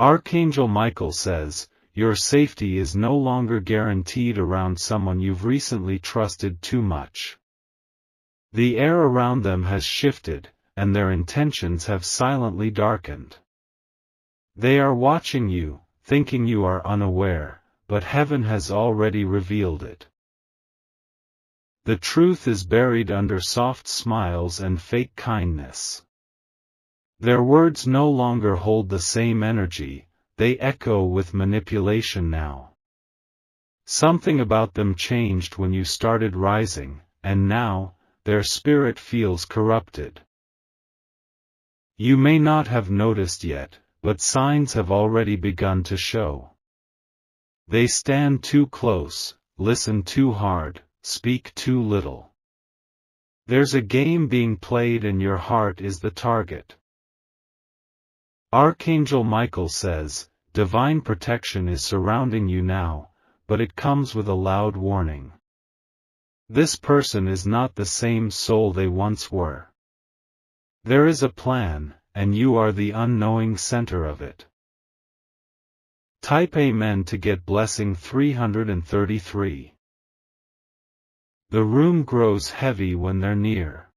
Archangel Michael says, your safety is no longer guaranteed around someone you've recently trusted too much. The air around them has shifted, and their intentions have silently darkened. They are watching you, thinking you are unaware, but heaven has already revealed it. The truth is buried under soft smiles and fake kindness. Their words no longer hold the same energy, they echo with manipulation now. Something about them changed when you started rising, and now, their spirit feels corrupted. You may not have noticed yet, but signs have already begun to show. They stand too close, listen too hard, speak too little. There's a game being played and your heart is the target. Archangel Michael says, divine protection is surrounding you now, but it comes with a loud warning. This person is not the same soul they once were. There is a plan, and you are the unknowing center of it. Type Amen to get blessing 333. The room grows heavy when they're near.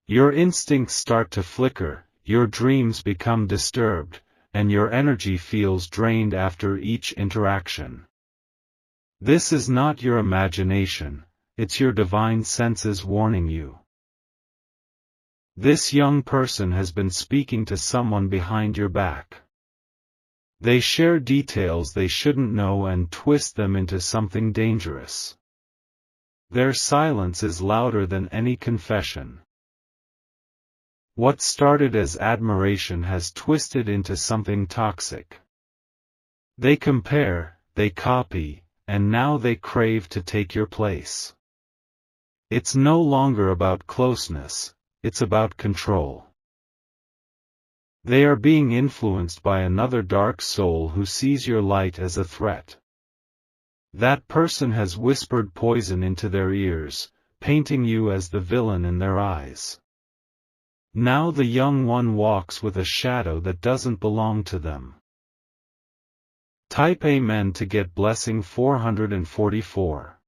Your instincts start to flicker, your dreams become disturbed, and your energy feels drained after each interaction. This is not your imagination, it's your divine senses warning you. This young person has been speaking to someone behind your back. They share details they shouldn't know and twist them into something dangerous. Their silence is louder than any confession. What started as admiration has twisted into something toxic. They compare, they copy, and now they crave to take your place. It's no longer about closeness, it's about control. They are being influenced by another dark soul who sees your light as a threat. That person has whispered poison into their ears, painting you as the villain in their eyes. Now the young one walks with a shadow that doesn't belong to them. Type Amen to get blessing 444.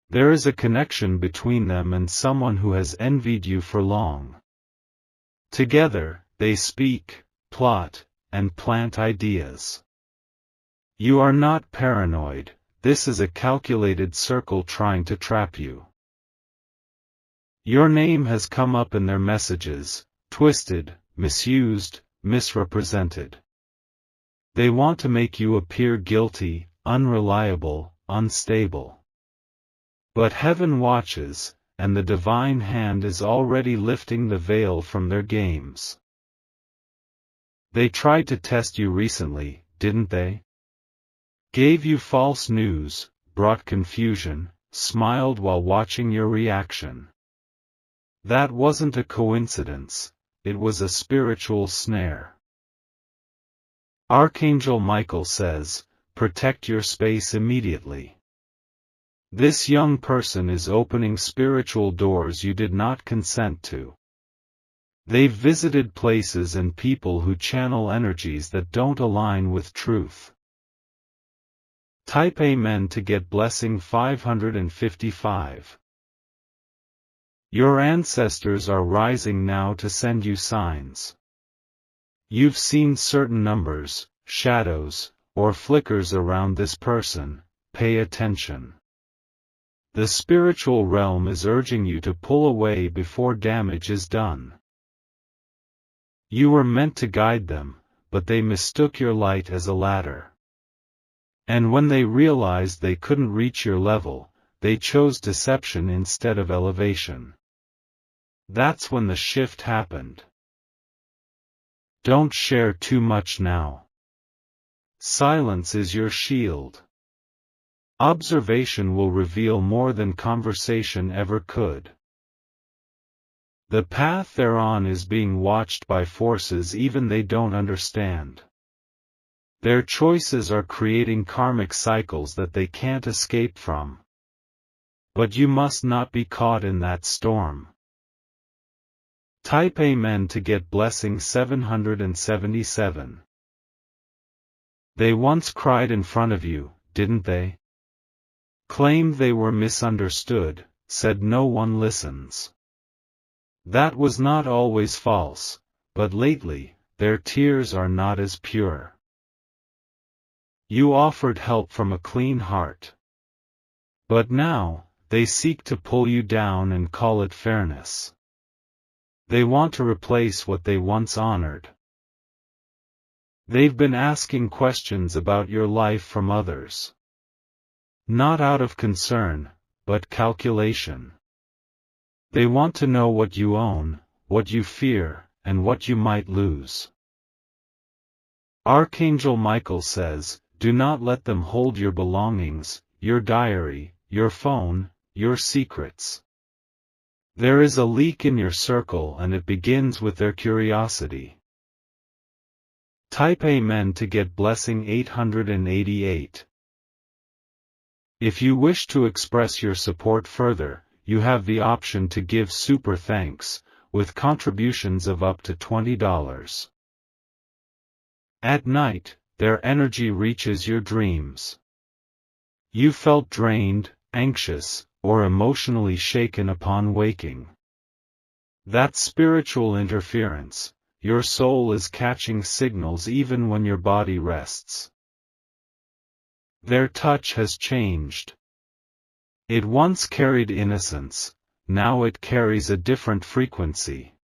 There is a connection between them and someone who has envied you for long. Together, they speak, plot, and plant ideas. You are not paranoid, this is a calculated circle trying to trap you. Your name has come up in their messages, twisted, misused, misrepresented. They want to make you appear guilty, unreliable, unstable. But heaven watches, and the divine hand is already lifting the veil from their games. They tried to test you recently, didn't they? Gave you false news, brought confusion, smiled while watching your reaction. That wasn't a coincidence, it was a spiritual snare. Archangel Michael says, protect your space immediately. This young person is opening spiritual doors you did not consent to. They've visited places and people who channel energies that don't align with truth. Type Amen to get blessing 555. Your ancestors are rising now to send you signs. You've seen certain numbers, shadows, or flickers around this person, pay attention. The spiritual realm is urging you to pull away before damage is done. You were meant to guide them, but they mistook your light as a ladder. And when they realized they couldn't reach your level, they chose deception instead of elevation. That's when the shift happened. Don't share too much now. Silence is your shield. Observation will reveal more than conversation ever could. The path they're on is being watched by forces even they don't understand. Their choices are creating karmic cycles that they can't escape from. But you must not be caught in that storm. Type Amen to get blessing 777. They once cried in front of you, didn't they? Claimed they were misunderstood, said no one listens. That was not always false, but lately, their tears are not as pure. You offered help from a clean heart. But now, they seek to pull you down and call it fairness. They want to replace what they once honored. They've been asking questions about your life from others. Not out of concern, but calculation. They want to know what you own, what you fear, and what you might lose. Archangel Michael says, do not let them hold your belongings, your diary, your phone, your secrets. There is a leak in your circle and it begins with their curiosity. Type Amen to get blessing 888. If you wish to express your support further, you have the option to give super thanks, with contributions of up to $20. At night, their energy reaches your dreams. You felt drained, anxious, or emotionally shaken upon waking. That's spiritual interference. Your soul is catching signals even when your body rests. Their touch has changed. It once carried innocence, now it carries a different frequency.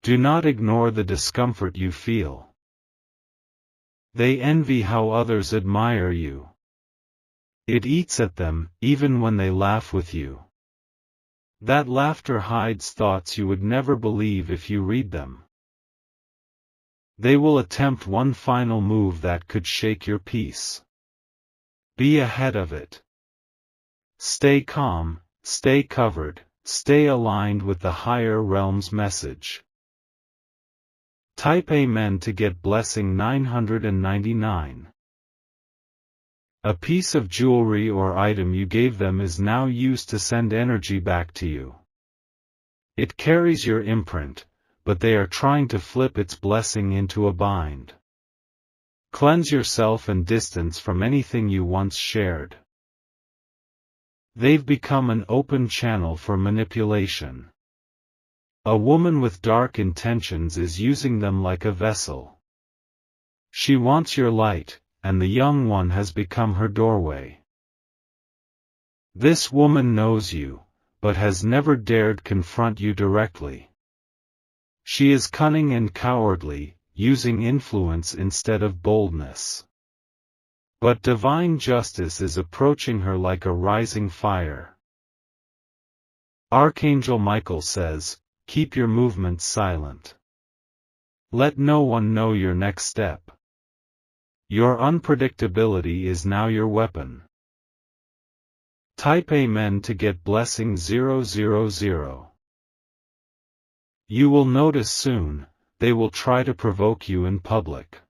Do not ignore the discomfort you feel. They envy how others admire you. It eats at them, even when they laugh with you. That laughter hides thoughts you would never believe if you read them. They will attempt one final move that could shake your peace. Be ahead of it. Stay calm, stay covered, stay aligned with the higher realm's message. Type Amen to get blessing 999. A piece of jewelry or item you gave them is now used to send energy back to you. It carries your imprint, but they are trying to flip its blessing into a bind. Cleanse yourself and distance from anything you once shared. They've become an open channel for manipulation. A woman with dark intentions is using them like a vessel. She wants your light, and the young one has become her doorway. This woman knows you, but has never dared confront you directly. She is cunning and cowardly, using influence instead of boldness. But divine justice is approaching her like a rising fire. Archangel Michael says, keep your movements silent. Let no one know your next step. Your unpredictability is now your weapon. Type Amen to get blessing 000. You will notice soon, they will try to provoke you in public.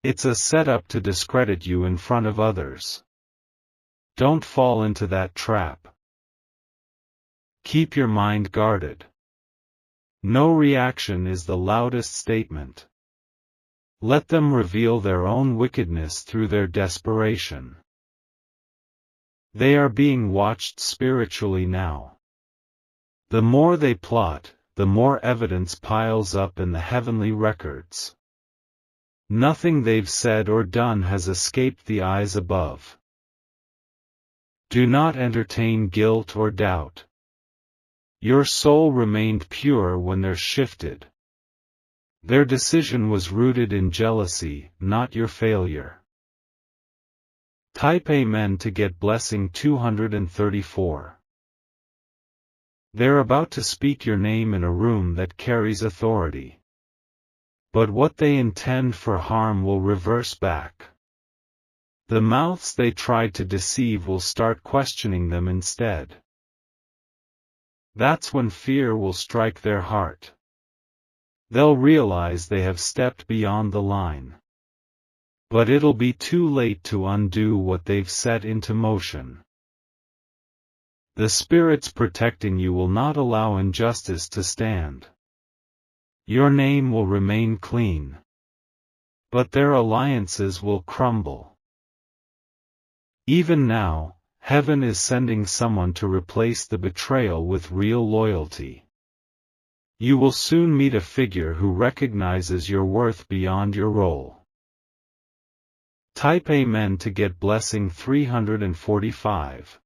It's a setup to discredit you in front of others. Don't fall into that trap. Keep your mind guarded. No reaction is the loudest statement. Let them reveal their own wickedness through their desperation. They are being watched spiritually now. The more they plot, the more evidence piles up in the heavenly records. Nothing they've said or done has escaped the eyes above. Do not entertain guilt or doubt. Your soul remained pure when they're shifted. Their decision was rooted in jealousy, not your failure. Type Amen to get blessing 234. They're about to speak your name in a room that carries authority. But what they intend for harm will reverse back. The mouths they tried to deceive will start questioning them instead. That's when fear will strike their heart. They'll realize they have stepped beyond the line. But it'll be too late to undo what they've set into motion. The spirits protecting you will not allow injustice to stand. Your name will remain clean. But their alliances will crumble. Even now, heaven is sending someone to replace the betrayal with real loyalty. You will soon meet a figure who recognizes your worth beyond your role. Type Amen to get blessing 345.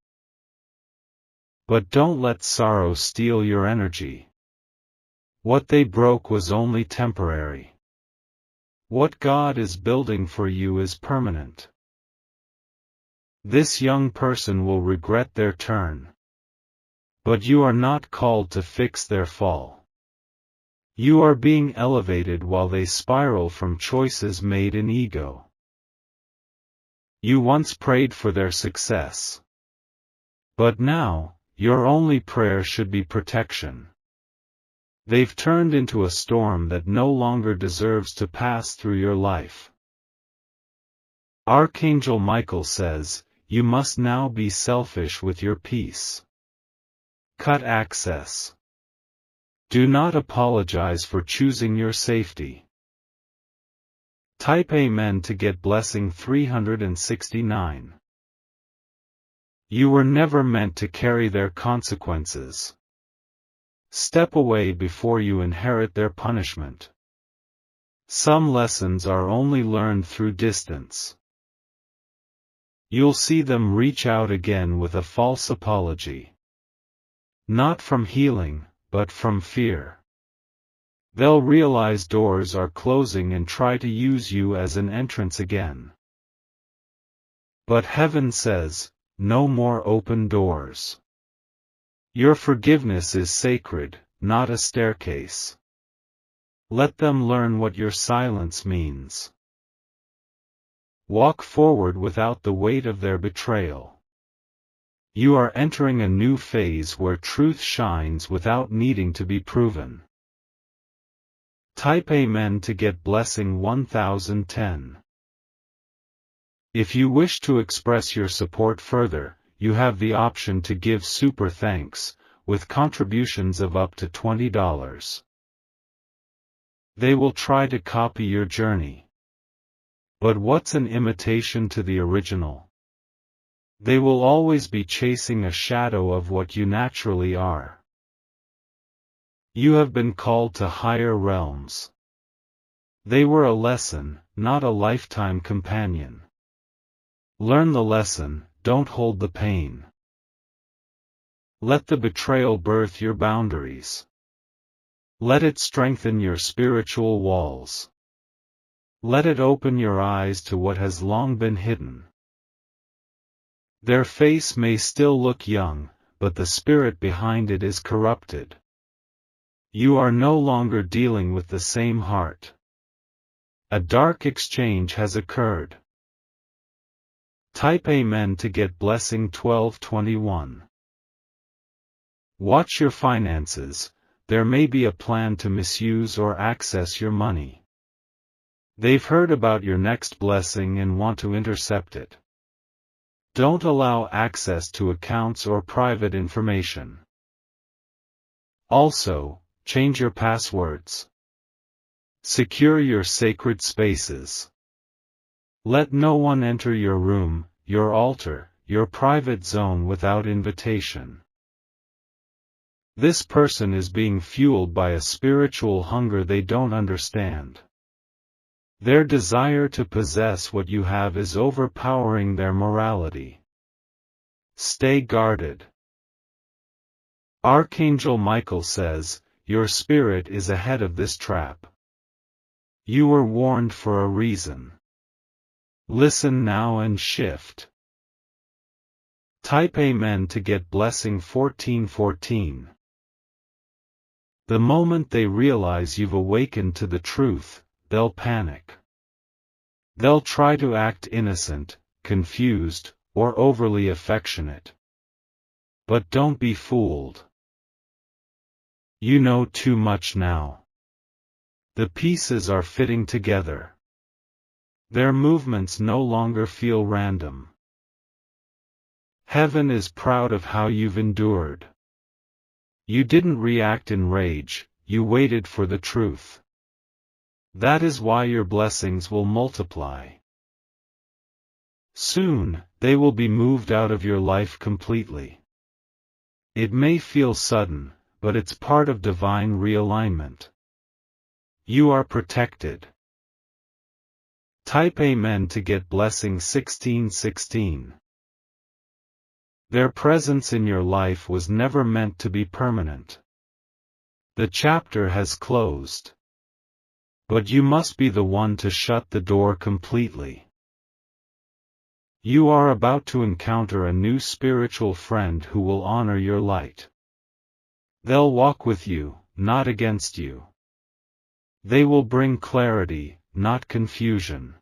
But don't let sorrow steal your energy. What they broke was only temporary. What God is building for you is permanent. This young person will regret their turn. But you are not called to fix their fall. You are being elevated while they spiral from choices made in ego. You once prayed for their success. But now, your only prayer should be protection. They've turned into a storm that no longer deserves to pass through your life. Archangel Michael says, you must now be selfish with your peace. Cut access. Do not apologize for choosing your safety. Type Amen to get blessing 369. You were never meant to carry their consequences. Step away before you inherit their punishment. Some lessons are only learned through distance. You'll see them reach out again with a false apology. Not from healing, but from fear. They'll realize doors are closing and try to use you as an entrance again. But heaven says, no more open doors. Your forgiveness is sacred, not a staircase. Let them learn what your silence means. Walk forward without the weight of their betrayal. You are entering a new phase where truth shines without needing to be proven. Type Amen to get blessing 1010. If you wish to express your support further, you have the option to give super thanks, with contributions of up to $20. They will try to copy your journey. But what's an imitation to the original? They will always be chasing a shadow of what you naturally are. You have been called to higher realms. They were a lesson, not a lifetime companion. Learn the lesson, don't hold the pain. Let the betrayal birth your boundaries. Let it strengthen your spiritual walls. Let it open your eyes to what has long been hidden. Their face may still look young, but the spirit behind it is corrupted. You are no longer dealing with the same heart. A dark exchange has occurred. Type Amen to get blessing 1221. Watch your finances. There may be a plan to misuse or access your money. They've heard about your next blessing and want to intercept it. Don't allow access to accounts or private information. Also, change your passwords. Secure your sacred spaces. Let no one enter your room, your altar, your private zone without invitation. This person is being fueled by a spiritual hunger they don't understand. Their desire to possess what you have is overpowering their morality. Stay guarded. Archangel Michael says, your spirit is ahead of this trap. You were warned for a reason. Listen now and shift. Type Amen to get blessing 1414. The moment they realize you've awakened to the truth, they'll panic. They'll try to act innocent, confused, or overly affectionate. But don't be fooled. You know too much now. The pieces are fitting together. Their movements no longer feel random. Heaven is proud of how you've endured. You didn't react in rage, you waited for the truth. That is why your blessings will multiply. Soon, they will be moved out of your life completely. It may feel sudden, but it's part of divine realignment. You are protected. Type Amen to get blessing 1616. Their presence in your life was never meant to be permanent. The chapter has closed. But you must be the one to shut the door completely. You are about to encounter a new spiritual friend who will honor your light. They'll walk with you, not against you. They will bring clarity, not confusion.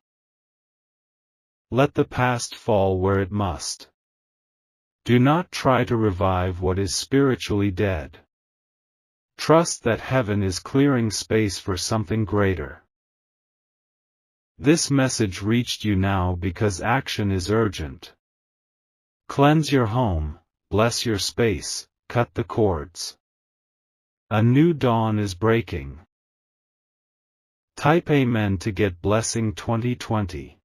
Let the past fall where it must. Do not try to revive what is spiritually dead. Trust that heaven is clearing space for something greater. This message reached you now because action is urgent. Cleanse your home, bless your space, cut the cords. A new dawn is breaking. Type Amen to get blessing 2020.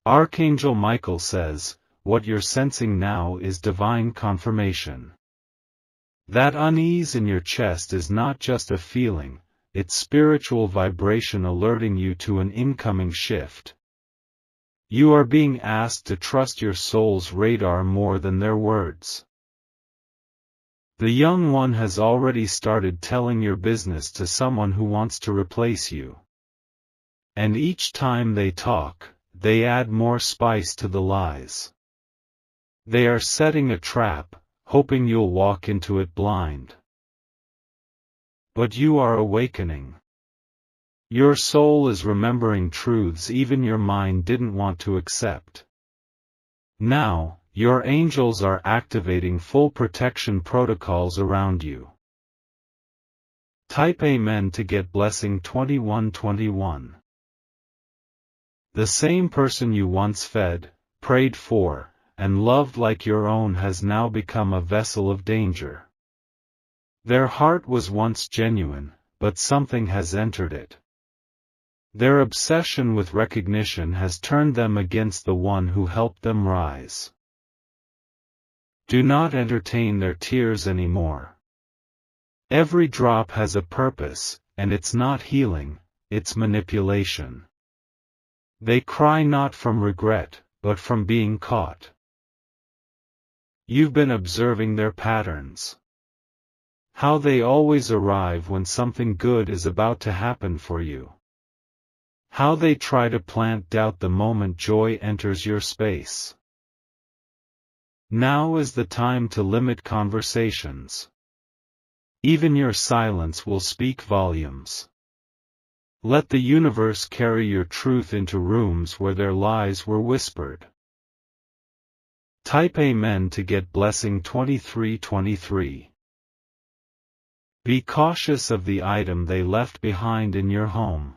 Archangel Michael says, what you're sensing now is divine confirmation. That unease in your chest is not just a feeling, it's spiritual vibration alerting you to an incoming shift. You are being asked to trust your soul's radar more than their words. The young one has already started telling your business to someone who wants to replace you. And each time they talk, they add more spice to the lies. They are setting a trap, hoping you'll walk into it blind. But you are awakening. Your soul is remembering truths even your mind didn't want to accept. Now, your angels are activating full protection protocols around you. Type Amen to get blessing 2121. The same person you once fed, prayed for, and loved like your own has now become a vessel of danger. Their heart was once genuine, but something has entered it. Their obsession with recognition has turned them against the one who helped them rise. Do not entertain their tears anymore. Every drop has a purpose, and it's not healing, it's manipulation. They cry not from regret, but from being caught. You've been observing their patterns. How they always arrive when something good is about to happen for you. How they try to plant doubt the moment joy enters your space. Now is the time to limit conversations. Even your silence will speak volumes. Let the universe carry your truth into rooms where their lies were whispered. Type Amen to get blessing 2323. Be cautious of the item they left behind in your home.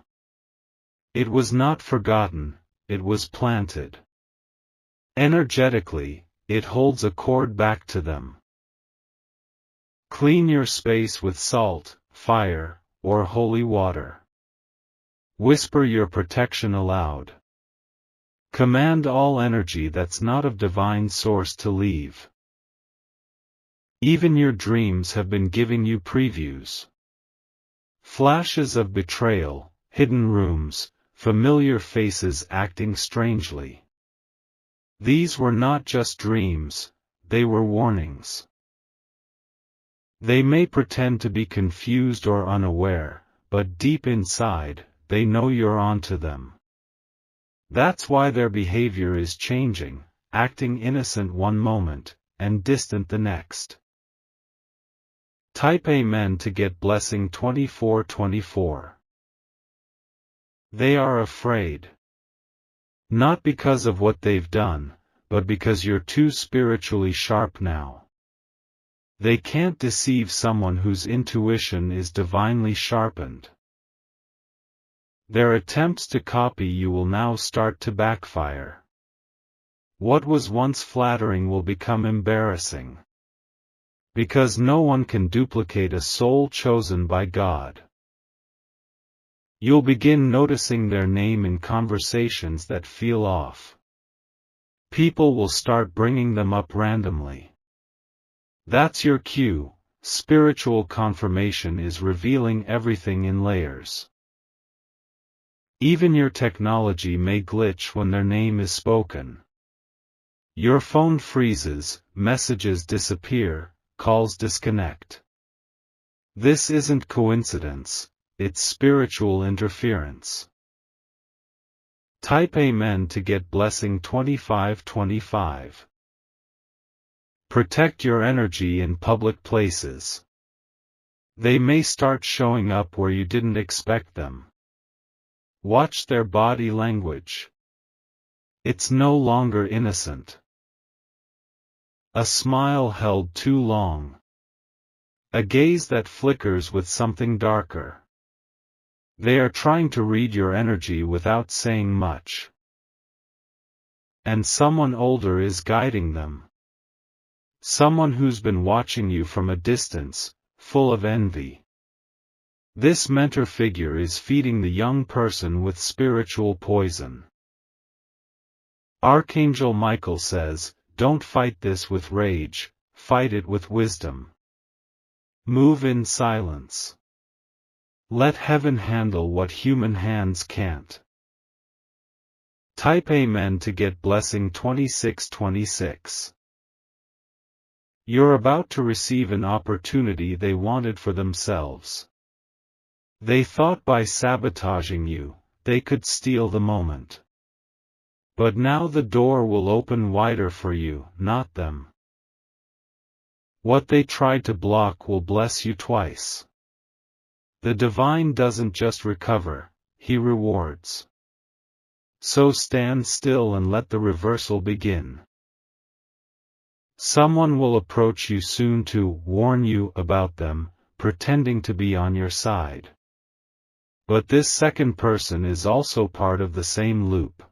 It was not forgotten, it was planted. Energetically, it holds a cord back to them. Clean your space with salt, fire, or holy water. Whisper your protection aloud. Command all energy that's not of divine source to leave. Even your dreams have been giving you previews. Flashes of betrayal, hidden rooms, familiar faces acting strangely. These were not just dreams, they were warnings. They may pretend to be confused or unaware, but deep inside, they know you're onto them. That's why their behavior is changing, acting innocent one moment, and distant the next. Type Amen to get blessing 2424. They are afraid. Not because of what they've done, but because you're too spiritually sharp now. They can't deceive someone whose intuition is divinely sharpened. Their attempts to copy you will now start to backfire. What was once flattering will become embarrassing. Because no one can duplicate a soul chosen by God. You'll begin noticing their name in conversations that feel off. People will start bringing them up randomly. That's your cue. Spiritual confirmation is revealing everything in layers. Even your technology may glitch when their name is spoken. Your phone freezes, messages disappear, calls disconnect. This isn't coincidence, it's spiritual interference. Type Amen to get blessing 2525. Protect your energy in public places. They may start showing up where you didn't expect them. Watch their body language. It's no longer innocent. A smile held too long. A gaze that flickers with something darker. They are trying to read your energy without saying much. And someone older is guiding them. Someone who's been watching you from a distance, full of envy. This mentor figure is feeding the young person with spiritual poison. Archangel Michael says, "Don't fight this with rage, fight it with wisdom. Move in silence. Let heaven handle what human hands can't." Type Amen to get blessing 2626. You're about to receive an opportunity they wanted for themselves. They thought by sabotaging you, they could steal the moment. But now the door will open wider for you, not them. What they tried to block will bless you twice. The divine doesn't just recover, he rewards. So stand still and let the reversal begin. Someone will approach you soon to warn you about them, pretending to be on your side. But this second person is also part of the same loop.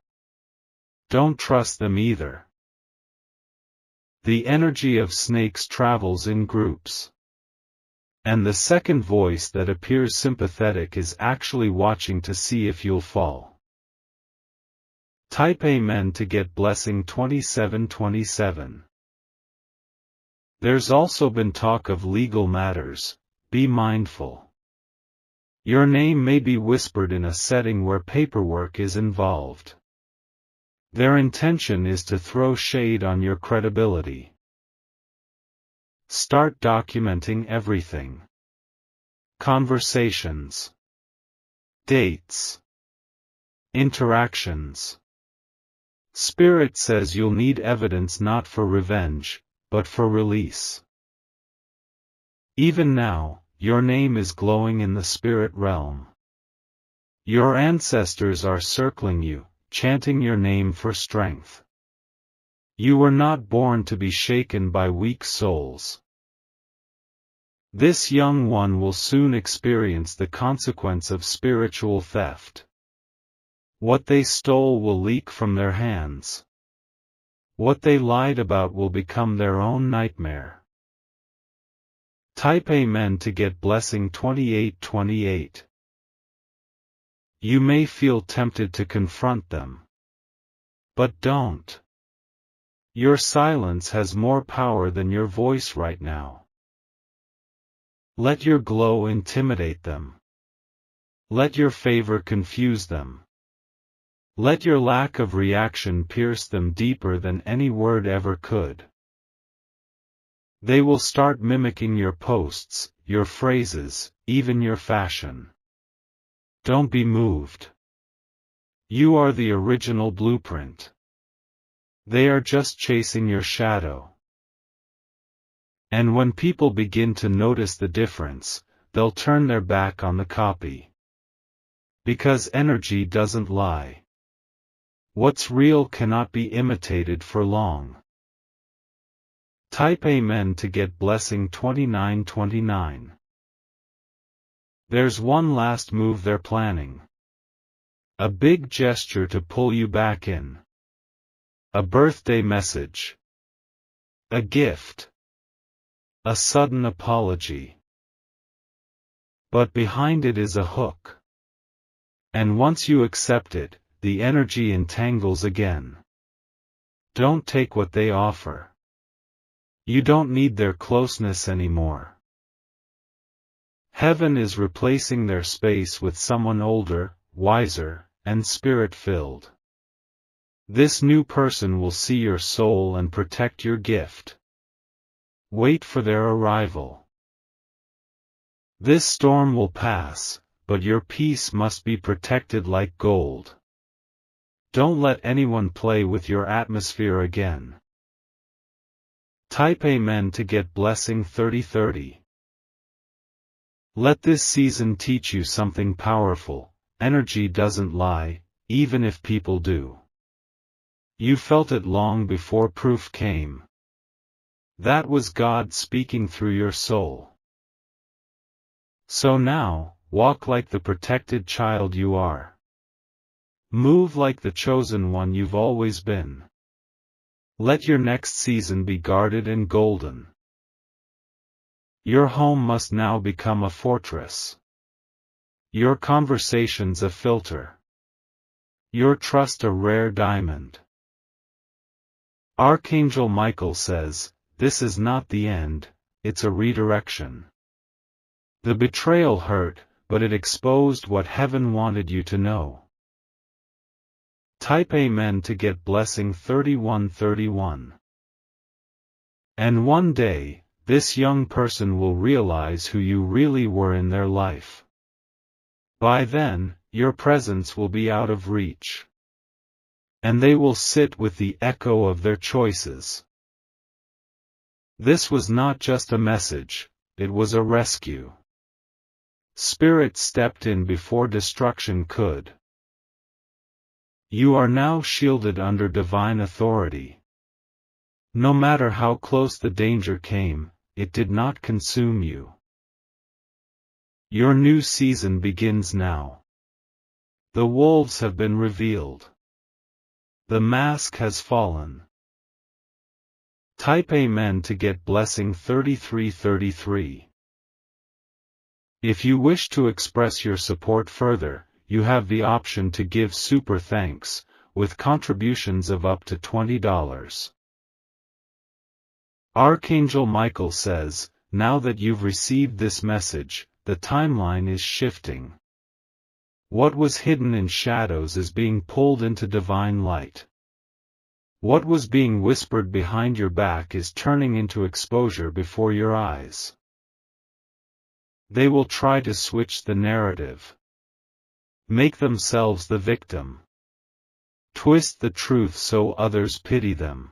Don't trust them either. The energy of snakes travels in groups. And the second voice that appears sympathetic is actually watching to see if you'll fall. Type Amen to get blessing 2727. There's also been talk of legal matters, be mindful. Your name may be whispered in a setting where paperwork is involved. Their intention is to throw shade on your credibility. Start documenting everything. Conversations. Dates. Interactions. Spirit says you'll need evidence not for revenge, but for release. Even now, your name is glowing in the spirit realm. Your ancestors are circling you, chanting your name for strength. You were not born to be shaken by weak souls. This young one will soon experience the consequence of spiritual theft. What they stole will leak from their hands. What they lied about will become their own nightmare. Type Amen to get blessing 2828. You may feel tempted to confront them. But don't. Your silence has more power than your voice right now. Let your glow intimidate them. Let your favor confuse them. Let your lack of reaction pierce them deeper than any word ever could. They will start mimicking your posts, your phrases, even your fashion. Don't be moved. You are the original blueprint. They are just chasing your shadow. And when people begin to notice the difference, they'll turn their back on the copy. Because energy doesn't lie. What's real cannot be imitated for long. Type Amen to get blessing 2929. There's one last move they're planning. A big gesture to pull you back in. A birthday message. A gift. A sudden apology. But behind it is a hook. And once you accept it, the energy entangles again. Don't take what they offer. You don't need their closeness anymore. Heaven is replacing their space with someone older, wiser, and spirit-filled. This new person will see your soul and protect your gift. Wait for their arrival. This storm will pass, but your peace must be protected like gold. Don't let anyone play with your atmosphere again. Type Amen to get blessing 3030. Let this season teach you something powerful. Energy doesn't lie, even if people do. You felt it long before proof came. That was God speaking through your soul. So now, walk like the protected child you are. Move like the chosen one you've always been. Let your next season be guarded and golden. Your home must now become a fortress. Your conversations a filter. Your trust a rare diamond. Archangel Michael says, this is not the end, it's a redirection. The betrayal hurt, but it exposed what heaven wanted you to know. Type Amen to get blessing 3131. And one day, this young person will realize who you really were in their life. By then, your presence will be out of reach. And they will sit with the echo of their choices. This was not just a message, it was a rescue. Spirit stepped in before destruction could. You are now shielded under divine authority. No matter how close the danger came, it did not consume you. Your new season begins now. The wolves have been revealed. The mask has fallen. Type Amen to get blessing 3333. If you wish to express your support further, you have the option to give super thanks, with contributions of up to $20. Archangel Michael says, now that you've received this message, the timeline is shifting. What was hidden in shadows is being pulled into divine light. What was being whispered behind your back is turning into exposure before your eyes. They will try to switch the narrative. Make themselves the victim. Twist the truth so others pity them.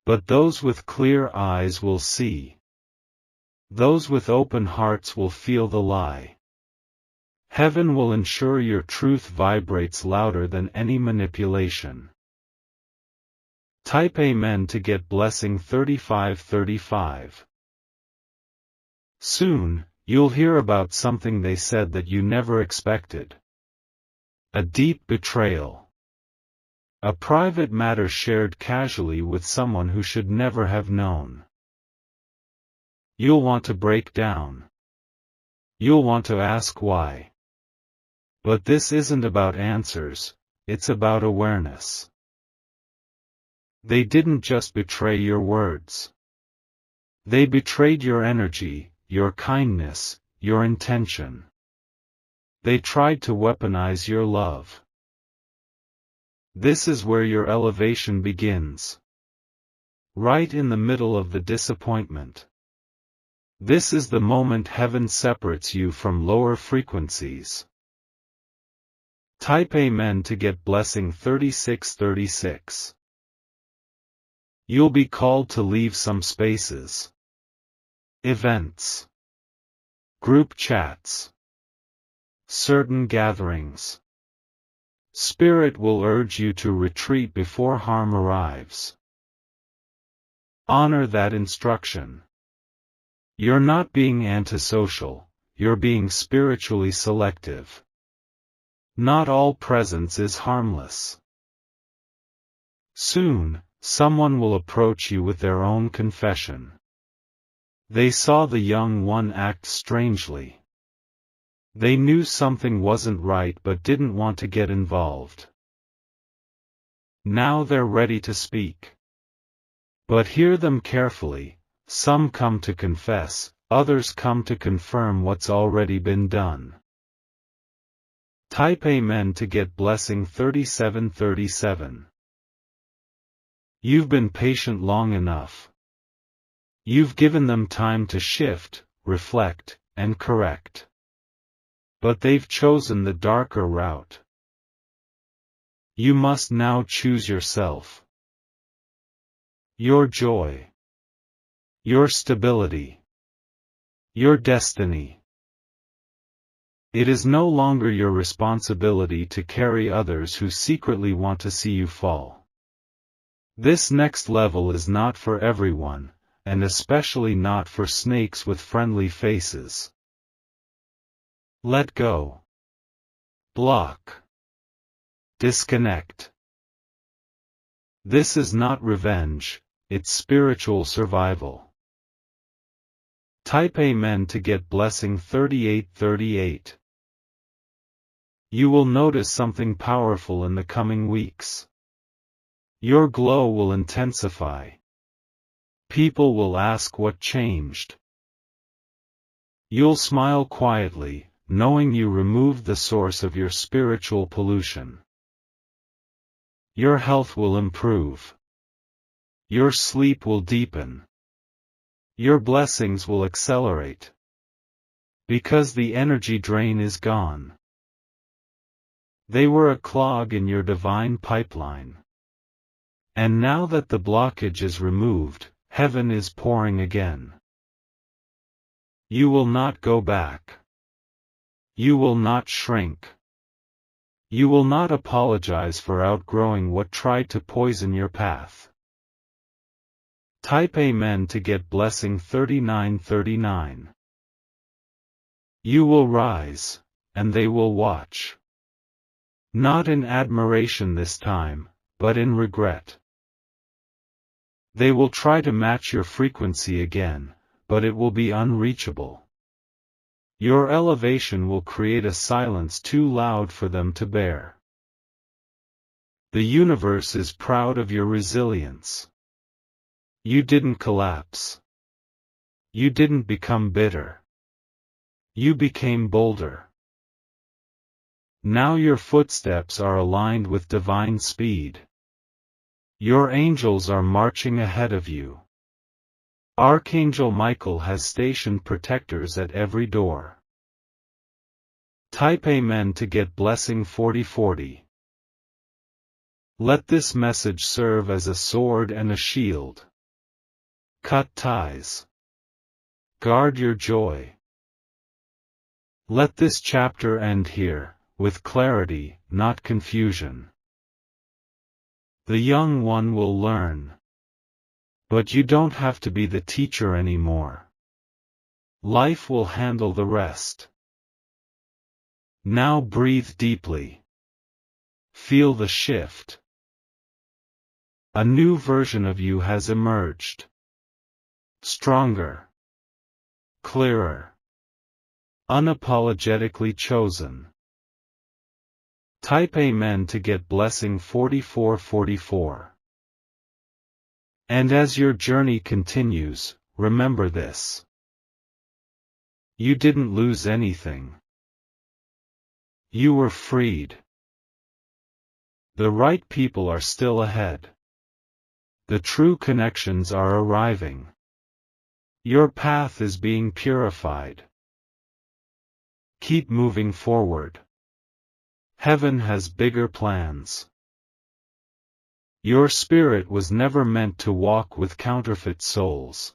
But those with clear eyes will see. Those with open hearts will feel the lie. Heaven will ensure your truth vibrates louder than any manipulation. Type Amen to get blessing 3535. Soon, you'll hear about something they said that you never expected. A deep betrayal. A private matter shared casually with someone who should never have known. You'll want to break down. You'll want to ask why. But this isn't about answers, it's about awareness. They didn't just betray your words. They betrayed your energy, your kindness, your intention. They tried to weaponize your love. This is where your elevation begins. Right in the middle of the disappointment. This is the moment heaven separates you from lower frequencies. Type Amen to get blessing 3636. You'll be called to leave some spaces. Events. Group chats. Certain gatherings. Spirit will urge you to retreat before harm arrives. Honor that instruction. You're not being antisocial, you're being spiritually selective. Not all presence is harmless. Soon, someone will approach you with their own confession. They saw the young one act strangely. They knew something wasn't right but didn't want to get involved. Now they're ready to speak. But hear them carefully. Some come to confess, others come to confirm what's already been done. Type Amen to get blessing 3737. You've been patient long enough. You've given them time to shift, reflect, and correct. But they've chosen the darker route. You must now choose yourself. Your joy. Your stability. Your destiny. It is no longer your responsibility to carry others who secretly want to see you fall. This next level is not for everyone, and especially not for snakes with friendly faces. Let go. Block. Disconnect. This is not revenge, it's spiritual survival. Type Amen to get blessing 3838. You will notice something powerful in the coming weeks. Your glow will intensify. People will ask what changed. You'll smile quietly, knowing you removed the source of your spiritual pollution. Your health will improve. Your sleep will deepen. Your blessings will accelerate. Because the energy drain is gone. They were a clog in your divine pipeline. And now that the blockage is removed, heaven is pouring again. You will not go back. You will not shrink. You will not apologize for outgrowing what tried to poison your path. Type Amen to get blessing 3939. You will rise, and they will watch. Not in admiration this time, but in regret. They will try to match your frequency again, but it will be unreachable. Your elevation will create a silence too loud for them to bear. The universe is proud of your resilience. You didn't collapse. You didn't become bitter. You became bolder. Now your footsteps are aligned with divine speed. Your angels are marching ahead of you. Archangel Michael has stationed protectors at every door. Type Amen to get blessing 4040. Let this message serve as a sword and a shield. Cut ties. Guard your joy. Let this chapter end here, with clarity, not confusion. The young one will learn. But you don't have to be the teacher anymore. Life will handle the rest. Now breathe deeply. Feel the shift. A new version of you has emerged. Stronger. Clearer. Unapologetically chosen. Type Amen to get blessing 4444. And as your journey continues, remember this. You didn't lose anything. You were freed. The right people are still ahead. The true connections are arriving. Your path is being purified. Keep moving forward. Heaven has bigger plans. Your spirit was never meant to walk with counterfeit souls.